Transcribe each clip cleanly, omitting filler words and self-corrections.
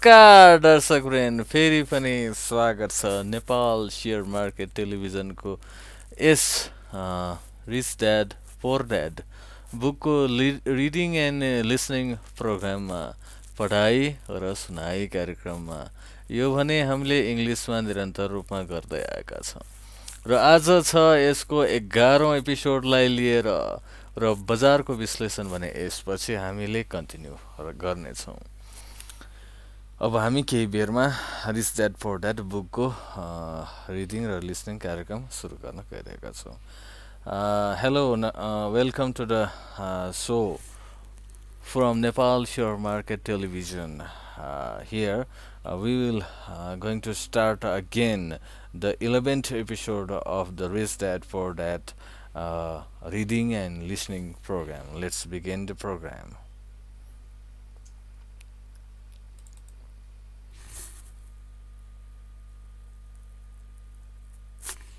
नमस्कार दर्शकवृन्द, फेरि पनि स्वागत छ नेपाल शेयर मार्केट टेलिभिजनको yes rich dad poor dad बुकको रिडिङ एन्ड लिसनिङ प्रोग्राममा पढाइ र सुनाइ कार्यक्रममा। यो भने हामीले इङ्ग्लिसमा निरन्तर रूपमा गर्दै आएका छौँ र आज छ यसको 11औँ एपिसोडलाई लिएर र बजारको विश्लेषण भने यसपछि हामीले कन्टिन्यू गर्नेछौँ। अब हामी केही बेरमा रिच ड्याड पोर ड्याड बुकको रिडिङ र लिसनिङ कार्यक्रम सुरु गर्न गइरहेका छौँ। Hello, welcome to the show from Nepal share market television. Here we will going to start again the 11th episode of the Rich Dad Poor Dad reading and listening program. Let's begin the program.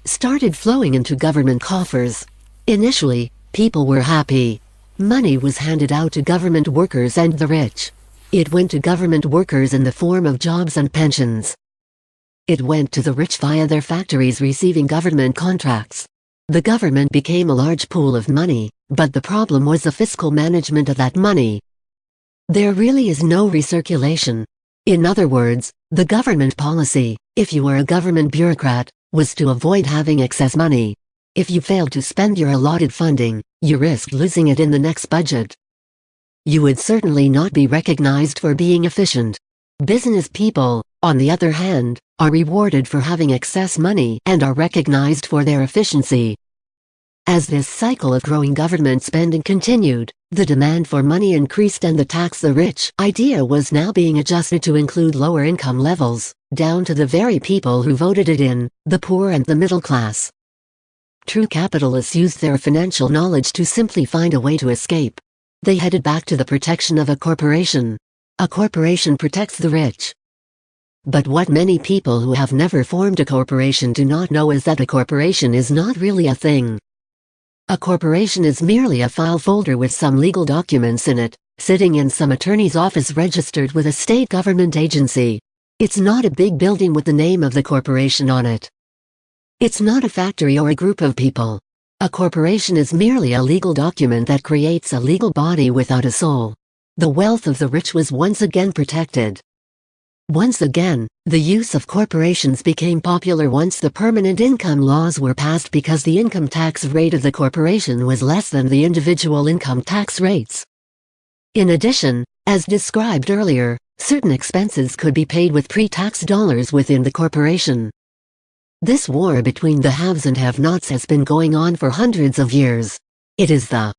Started flowing into government coffers. Initially, people were happy. Money was handed out to government workers and the rich. It went to government workers in the form of jobs and pensions. It went to the rich via their factories receiving government contracts. The government became a large pool of money, but the problem was the fiscal management of that money. There really is no recirculation. In other words, the government policy, if you were a government bureaucrat, was to avoid having excess money. If you failed to spend your allotted funding, you risked losing it in the next budget. You would certainly not be recognized for being efficient. Business people, on the other hand, are rewarded for having excess money and are recognized for their efficiency. As this cycle of growing government spending continued, the demand for money increased and the tax the rich idea was now being adjusted to include lower income levels, down to the very people who voted it in, the poor and the middle class. True capitalists used their financial knowledge to simply find a way to escape. They headed back to the protection of a corporation. A corporation protects the rich. But what many people who have never formed a corporation do not know is that a corporation is not really a thing. A corporation is merely a file folder with some legal documents in it, sitting in some attorney's office registered with a state government agency. It's not a big building with the name of the corporation on it. It's not a factory or a group of people. A corporation is merely a legal document that creates a legal body without a soul. The wealth of the rich was once again protected. Once again, the use of corporations became popular once the permanent income laws were passed because the income tax rate of the corporation was less than the individual income tax rates. In addition, as described earlier, certain expenses could be paid with pre-tax dollars within the corporation. This war between the haves and have-nots has been going on for hundreds of years. It is the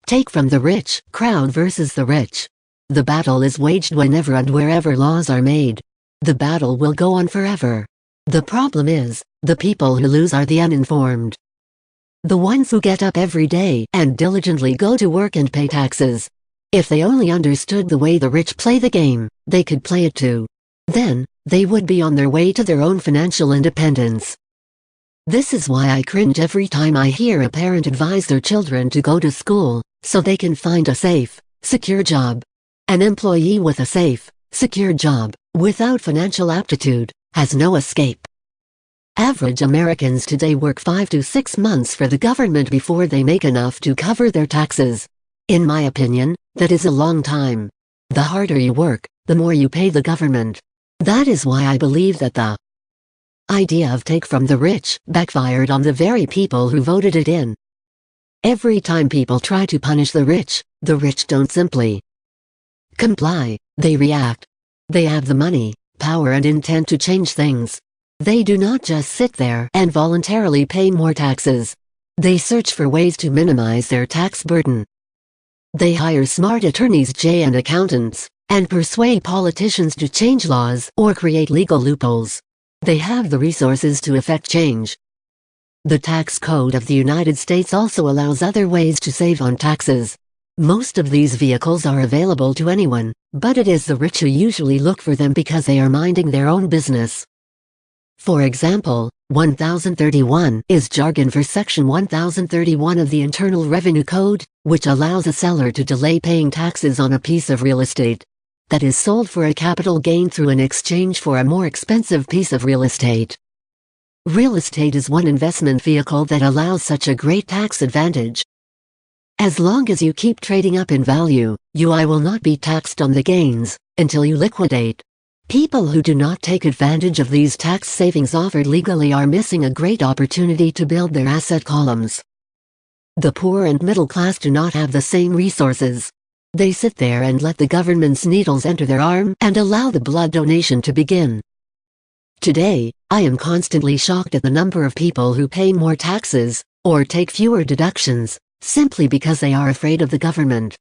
take from the rich crowd versus the rich. The battle is waged whenever and wherever laws are made. The battle will go on forever. The problem is, the people who lose are the uninformed. The ones who get up every day and diligently go to work and pay taxes. If they only understood the way the rich play the game, they could play it too. Then, they would be on their way to their own financial independence. This is why I cringe every time I hear a parent advise their children to go to school, so they can find a safe, secure job. An employee with a safe, secure job, without financial aptitude, has no escape. Average Americans today work 5 to 6 months for the government before they make enough to cover their taxes. In my opinion, that is a long time. The harder you work, the more you pay the government. That is why I believe that the idea of take from the rich backfired on the very people who voted it in. Every time people try to punish the rich don't simply comply, they react. They have the money, power and intent to change things. They do not just sit there and voluntarily pay more taxes. They search for ways to minimize their tax burden. They hire smart attorneys and accountants, and persuade politicians to change laws or create legal loopholes. They have the resources to effect change. The tax code of the United States also allows other ways to save on taxes. Most of these vehicles are available to anyone, but it is the rich who usually look for them because they are minding their own business. For example, 1031 is jargon for Section 1031 of the Internal Revenue Code, which allows a seller to delay paying taxes on a piece of real estate. that is sold for a capital gain through an exchange for a more expensive piece of real estate. Real estate is one investment vehicle that allows such a great tax advantage. As long as you keep trading up in value, you will not be taxed on the gains until you liquidate. People who do not take advantage of these tax savings offered legally are missing a great opportunity to build their asset columns. The poor and middle class do not have the same resources. They sit there and let the government's needles enter their arm and allow the blood donation to begin. Today, I am constantly shocked at the number of people who pay more taxes, or take fewer deductions, simply because they are afraid of the government.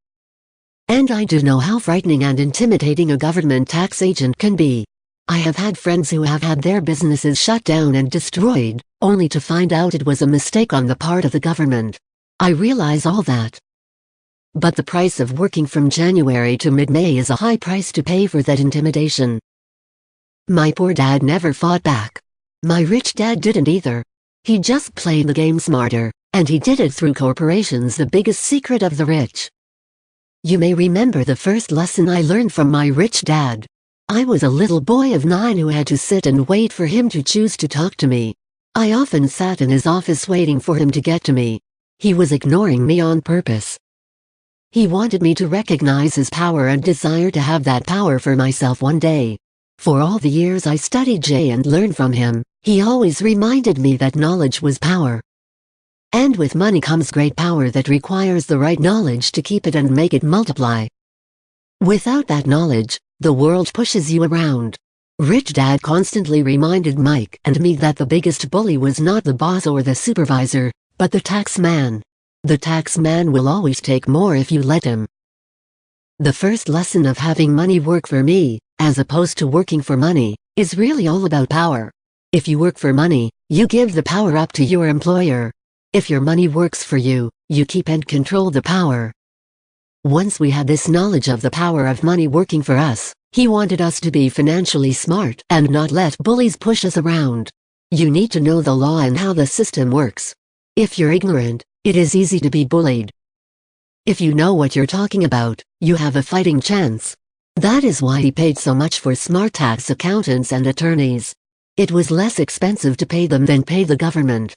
And I do know how frightening and intimidating a government tax agent can be. I have had friends who have had their businesses shut down and destroyed, only to find out it was a mistake on the part of the government. I realize all that. But the price of working from January to mid-May is a high price to pay for that intimidation. My poor dad never fought back. My rich dad didn't either. He just played the game smarter, and he did it through corporations, the biggest secret of the rich. You may remember the first lesson I learned from my rich dad. I was a little boy of 9 who had to sit and wait for him to choose to talk to me. I often sat in his office waiting for him to get to me. He was ignoring me on purpose. He wanted me to recognize his power and desire to have that power for myself one day. For all the years I studied Jay and learned from him, he always reminded me that knowledge was power. And with money comes great power that requires the right knowledge to keep it and make it multiply. Without that knowledge, the world pushes you around. Rich Dad constantly reminded Mike and me that the biggest bully was not the boss or the supervisor, but the tax man. The tax man will always take more if you let him. The first lesson of having money work for me, as opposed to working for money, is really all about power. If you work for money, you give the power up to your employer. If your money works for you, you keep and control the power. Once we had this knowledge of the power of money working for us, he wanted us to be financially smart and not let bullies push us around. You need to know the law and how the system works. If you're ignorant, it is easy to be bullied. If you know what you're talking about, you have a fighting chance. That is why he paid so much for smart tax accountants and attorneys. It was less expensive to pay them than pay the government.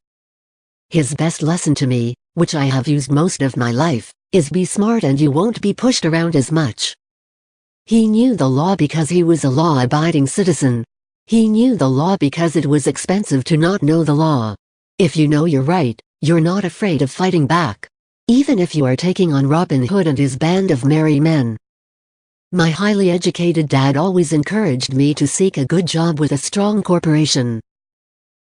His best lesson to me, which I have used most of my life, is be smart and you won't be pushed around as much. He knew the law because he was a law-abiding citizen. He knew the law because it was expensive to not know the law. If you know you're right, you're not afraid of fighting back. Even if you are taking on Robin Hood and his band of merry men. My highly educated dad always encouraged me to seek a good job with a strong corporation.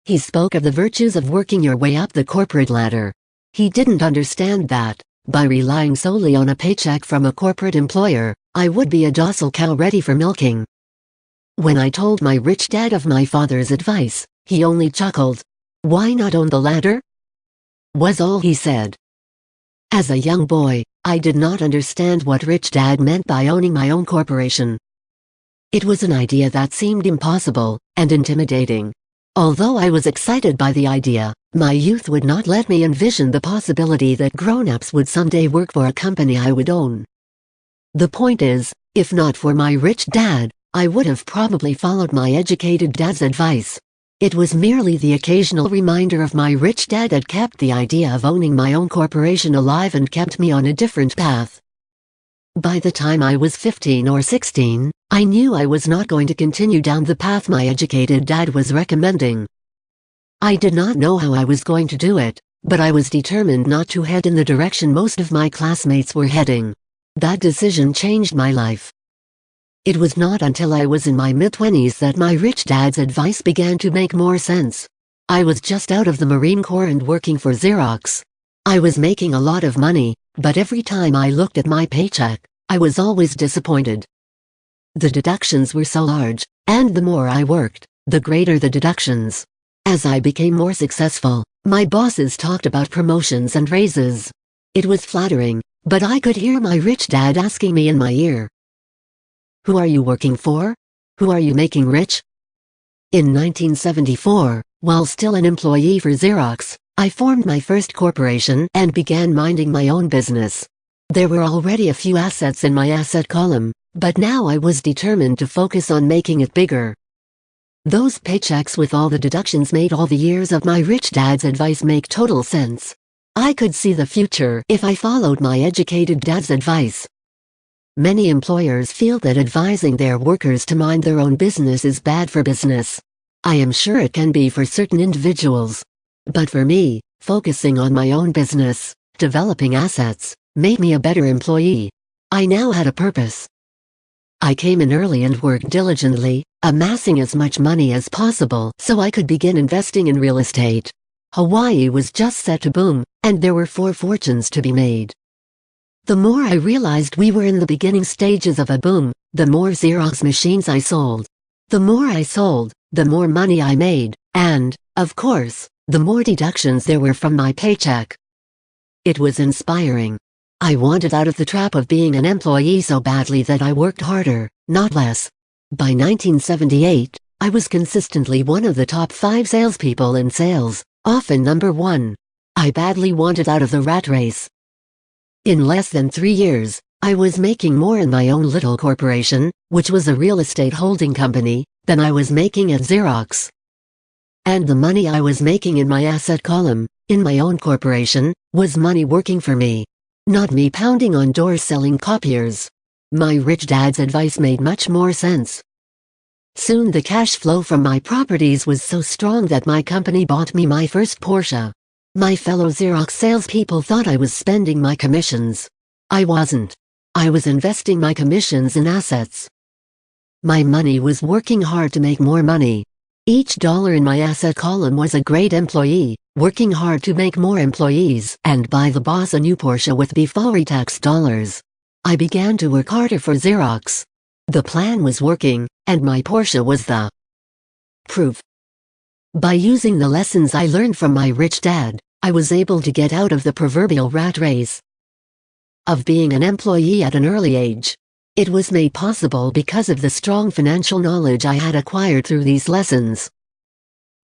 He spoke of the virtues of working your way up the corporate ladder. He didn't understand that, by relying solely on a paycheck from a corporate employer, I would be a docile cow ready for milking. When I told my rich dad of my father's advice, he only chuckled. "Why not own the ladder?" was all he said. As a young boy, I did not understand what Rich Dad meant by owning my own corporation. It was an idea that seemed impossible and intimidating. Although I was excited by the idea, my youth would not let me envision the possibility that grown-ups would someday work for a company I would own. The point is, if not for my rich dad, I would have probably followed my educated dad's advice. It was merely the occasional reminder of my rich dad that kept the idea of owning my own corporation alive and kept me on a different path. By the time I was 15 or 16, I knew I was not going to continue down the path my educated dad was recommending. I did not know how I was going to do it, but I was determined not to head in the direction most of my classmates were heading. That decision changed my life. It was not until I was in my mid-20s that my rich dad's advice began to make more sense. I was just out of the Marine Corps and working for Xerox. I was making a lot of money, but every time I looked at my paycheck, I was always disappointed. The deductions were so large, and the more I worked, the greater the deductions. As I became more successful, my bosses talked about promotions and raises. It was flattering, but I could hear my rich dad asking me in my ear, "Who are you working for? Who are you making rich?" In 1974, while still an employee for Xerox, I formed my first corporation and began minding my own business. There were already a few assets in my asset column, but now I was determined to focus on making it bigger. Those paychecks with all the deductions made all the years of my rich dad's advice make total sense. I could see the future if I followed my educated dad's advice. Many employers feel that advising their workers to mind their own business is bad for business. I am sure it can be for certain individuals. But for me, focusing on my own business, developing assets, made me a better employee. I now had a purpose. I came in early and worked diligently, amassing as much money as possible so I could begin investing in real estate. Hawaii was just set to boom, and there were 4 fortunes to be made. The more I realized we were in the beginning stages of a boom, the more Xerox machines I sold. The more I sold, the more money I made, and, of course, the more deductions there were from my paycheck. It was inspiring. I wanted out of the trap of being an employee so badly that I worked harder, not less. By 1978, I was consistently one of the top 5 salespeople in sales, often number 1. I badly wanted out of the rat race. In less than 3 years, I was making more in my own little corporation, which was a real estate holding company, than I was making at Xerox. And the money I was making in my asset column, in my own corporation, was money working for me. Not me pounding on doors selling copiers. My rich dad's advice made much more sense. Soon the cash flow from my properties was so strong that my company bought me my first Porsche. My fellow Xerox salespeople thought I was spending my commissions. I wasn't. I was investing my commissions in assets. My money was working hard to make more money. Each dollar in my asset column was a great employee, working hard to make more employees and buy the boss a new Porsche with before tax dollars. I began to work harder for Xerox. The plan was working, and my Porsche was the proof. By using the lessons I learned from my rich dad, I was able to get out of the proverbial rat race of being an employee at an early age. It was made possible because of the strong financial knowledge I had acquired through these lessons.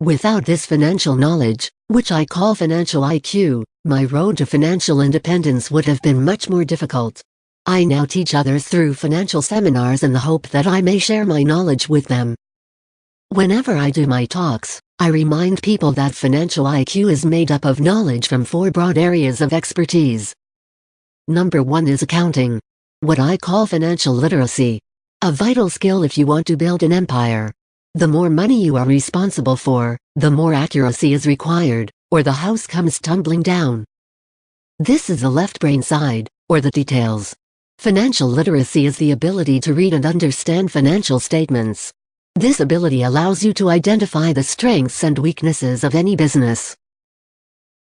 Without this financial knowledge, which I call financial IQ, my road to financial independence would have been much more difficult. I now teach others through financial seminars in the hope that I may share my knowledge with them. Whenever I do my talks, I remind people that financial IQ is made up of knowledge from 4 broad areas of expertise. Number 1 is accounting. What I call financial literacy. A vital skill if you want to build an empire. The more money you are responsible for, the more accuracy is required, or the house comes tumbling down. This is the left brain side, or the details. Financial literacy is the ability to read and understand financial statements. This ability allows you to identify the strengths and weaknesses of any business.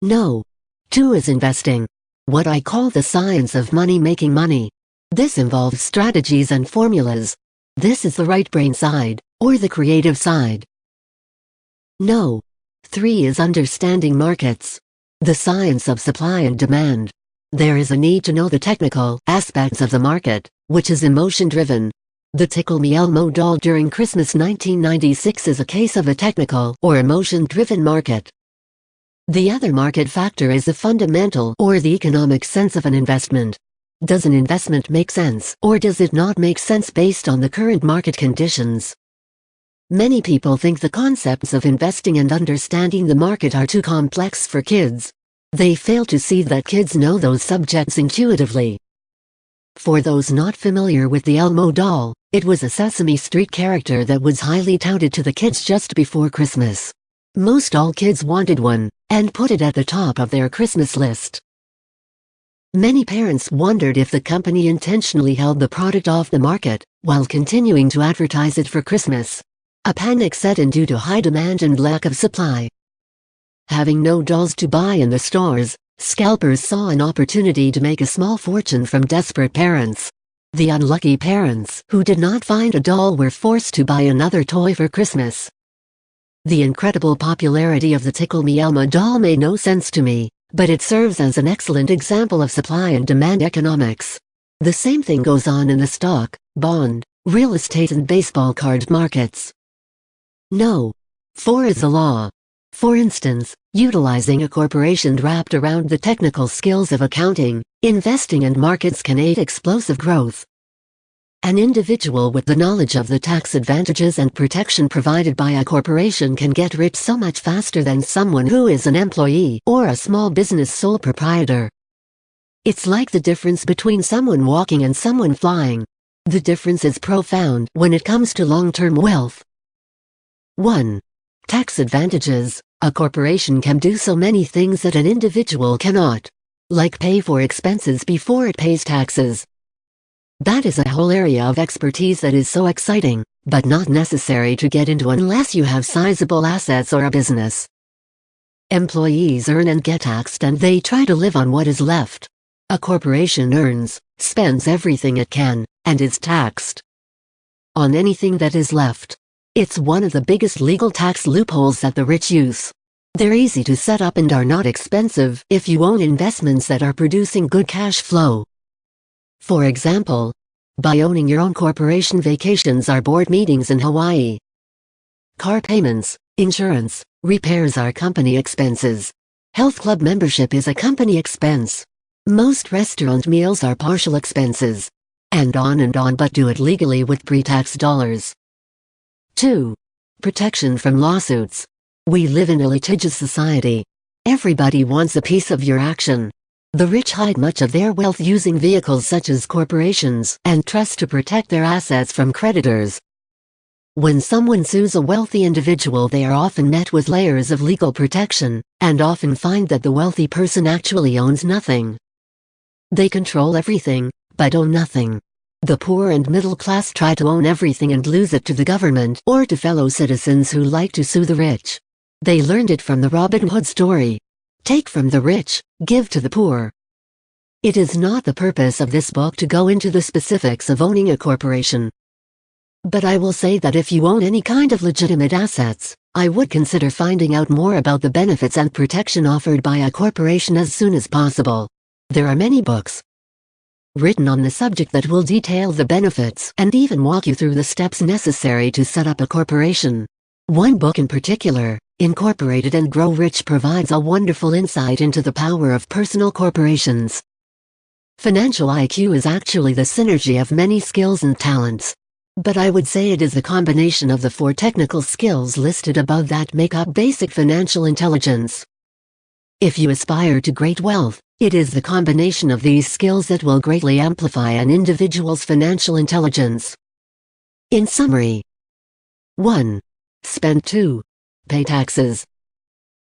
No. 2 is investing. What I call the science of making money. This involves strategies and formulas. This is the right brain side, or the creative side. No. 3 is understanding markets. The science of supply and demand. There is a need to know the technical aspects of the market, which is emotion-driven. The Tickle Me Elmo doll during Christmas 1996 is a case of a technical or emotion-driven market. The other market factor is the fundamental or the economic sense of an investment. Does an investment make sense or does it not make sense based on the current market conditions? Many people think the concepts of investing and understanding the market are too complex for kids. They fail to see that kids know those subjects intuitively. For those not familiar with the Elmo doll, it was a Sesame Street character that was highly touted to the kids just before Christmas. Most all kids wanted one, and put it at the top of their Christmas list. Many parents wondered if the company intentionally held the product off the market, while continuing to advertise it for Christmas. A panic set in due to high demand and lack of supply. Having no dolls to buy in the stores, scalpers saw an opportunity to make a small fortune from desperate parents. The unlucky parents who did not find a doll were forced to buy another toy for Christmas. The incredible popularity of the Tickle Me Elmo doll made no sense to me, but it serves as an excellent example of supply and demand economics. The same thing goes on in the stock, bond, real estate and baseball card markets. No. 4 is the law. For instance, utilizing a corporation wrapped around the technical skills of accounting, Investing in markets can aid explosive growth. An individual with the knowledge of the tax advantages and protection provided by a corporation can get rich so much faster than someone who is an employee or a small business sole proprietor. It's like the difference between someone walking and someone flying. The difference is profound when it comes to long-term wealth. 1. Tax advantages. A corporation can do so many things that an individual cannot. Like pay for expenses before it pays taxes. That is a whole area of expertise that is so exciting, but not necessary to get into unless you have sizable assets or a business. Employees earn and get taxed and they try to live on what is left. A corporation earns, spends everything it can, and is taxed on anything that is left. It's one of the biggest legal tax loopholes that the rich use. They're easy to set up and are not expensive if you own investments that are producing good cash flow. For example, by owning your own corporation, vacations are board meetings in Hawaii. Car payments, insurance, repairs are company expenses. Health club membership is a company expense. Most restaurant meals are partial expenses. And on, but do it legally with pre-tax dollars. 2. Protection from lawsuits. We live in a litigious society. Everybody wants a piece of your action. The rich hide much of their wealth using vehicles such as corporations and trusts to protect their assets from creditors. When someone sues a wealthy individual, they are often met with layers of legal protection, and often find that the wealthy person actually owns nothing. They control everything, but own nothing. The poor and middle class try to own everything and lose it to the government or to fellow citizens who like to sue the rich. They learned it from the Robin Hood story. Take from the rich, give to the poor. It is not the purpose of this book to go into the specifics of owning a corporation. But I will say that if you own any kind of legitimate assets, I would consider finding out more about the benefits and protection offered by a corporation as soon as possible. There are many books written on the subject that will detail the benefits and even walk you through the steps necessary to set up a corporation. One book in particular, Incorporated and Grow Rich, provides a wonderful insight into the power of personal corporations. Financial IQ is actually the synergy of many skills and talents. But I would say it is the combination of the 4 technical skills listed above that make up basic financial intelligence. If you aspire to great wealth, it is the combination of these skills that will greatly amplify an individual's financial intelligence. In summary: 1. Spend. 2. Pay taxes.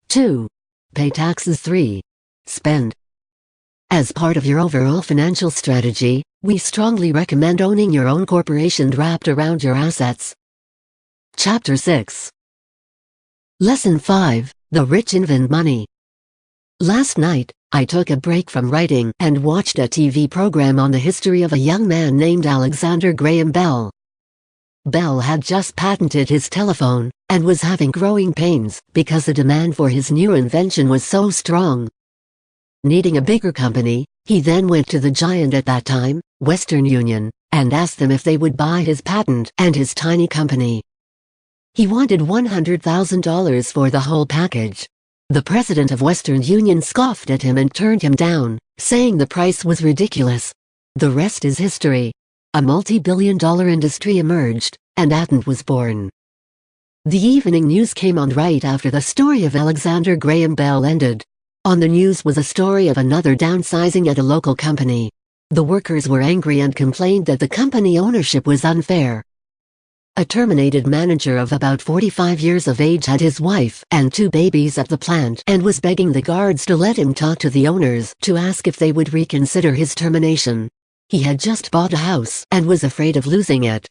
2. Pay taxes. 3. Spend. As part of your overall financial strategy, we strongly recommend owning your own corporation wrapped around your assets. Chapter 6. Lesson 5. The Rich Invent Money. Last night, I took a break from writing and watched a TV program on the history of a young man named Alexander Graham Bell. Bell had just patented his telephone, and was having growing pains because the demand for his new invention was so strong. Needing a bigger company, he then went to the giant at that time, Western Union, and asked them if they would buy his patent and his tiny company. He wanted $100,000 for the whole package. The president of Western Union scoffed at him and turned him down, saying the price was ridiculous. The rest is history. A multi-billion-dollar industry emerged, and patent was born. The evening news came on right after the story of Alexander Graham Bell ended. On the news was a story of another downsizing at a local company. The workers were angry and complained that the company ownership was unfair. A terminated manager of about 45 years of age had his wife and 2 babies at the plant and was begging the guards to let him talk to the owners to ask if they would reconsider his termination. He had just bought a house and was afraid of losing it.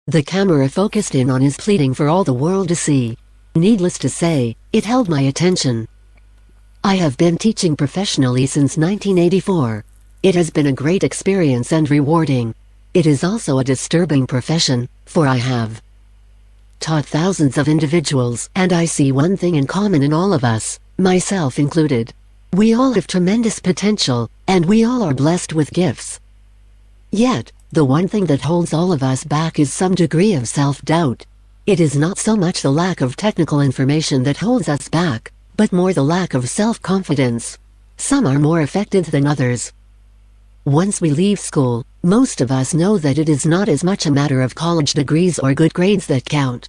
The camera focused in on his pleading for all the world to see. Needless to say, it held my attention. I have been teaching professionally since 1984. It has been a great experience and rewarding. It is also a disturbing profession, for I have taught thousands of individuals, and I see one thing in common in all of us, myself included. We all have tremendous potential, and we all are blessed with gifts. Yet, the one thing that holds all of us back is some degree of self-doubt. It is not so much the lack of technical information that holds us back, but more the lack of self-confidence. Some are more effective than others. Once we leave school, most of us know that it is not as much a matter of college degrees or good grades that count.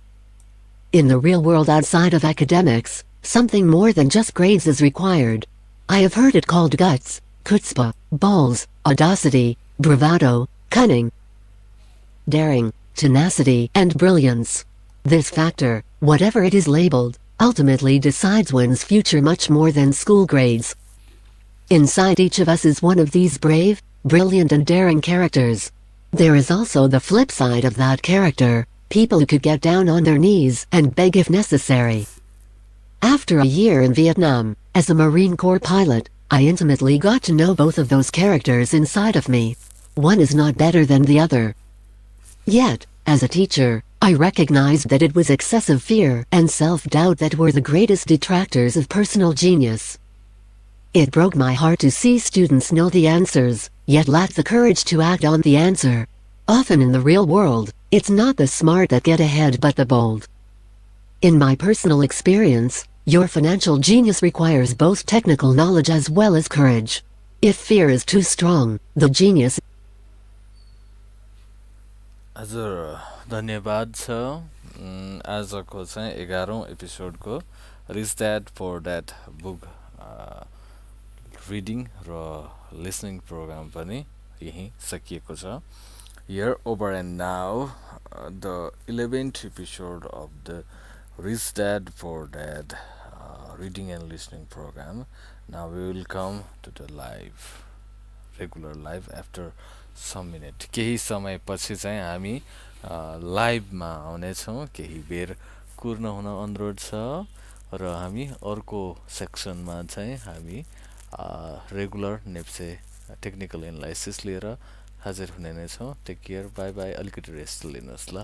In the real world outside of academics, something more than just grades is required. I have heard it called guts, chutzpah, balls, audacity, bravado, cunning, daring, tenacity, and brilliance. This factor, whatever it is labeled, ultimately decides one's future much more than school grades. Inside each of us is one of these brave, brilliant and daring characters. There is also the flip side of that character, people who could get down on their knees and beg if necessary. After a year in Vietnam, as a Marine Corps pilot, I intimately got to know both of those characters inside of me. One is not better than the other. Yet, as a teacher, I recognized that it was excessive fear and self-doubt that were the greatest detractors of personal genius. It broke my heart to see students know the answers, yet lack the courage to act on the answer. Often in the real world, it's not the smart that get ahead but the bold. In my personal experience, your financial genius requires both technical knowledge as well as courage. If fear is too strong, the genius. हजुर धन्यवाद छ आजको चाहिँ 11औं एपिसोडको rich dad poor dad book reading र listening program पनि यही सकिएको छ here over and now the 11th episode of the Rich Dad Poor Dad reading and listening program. Now we will come to the regular live after some minute. केही समय पछि चाहिँ हामी लाइभमा आउनेछौँ केही बेर कुर्न हुन अनुरोध छ र हामी अर्को सेक्सनमा चाहिँ हामी रेगुलर नेप्से टेक्निकल एनालाइसिस लिएर हाजिर हुने नै छौँ टेक केयर बाई बाई अलिकति रेस्ट लिनुहोस् ल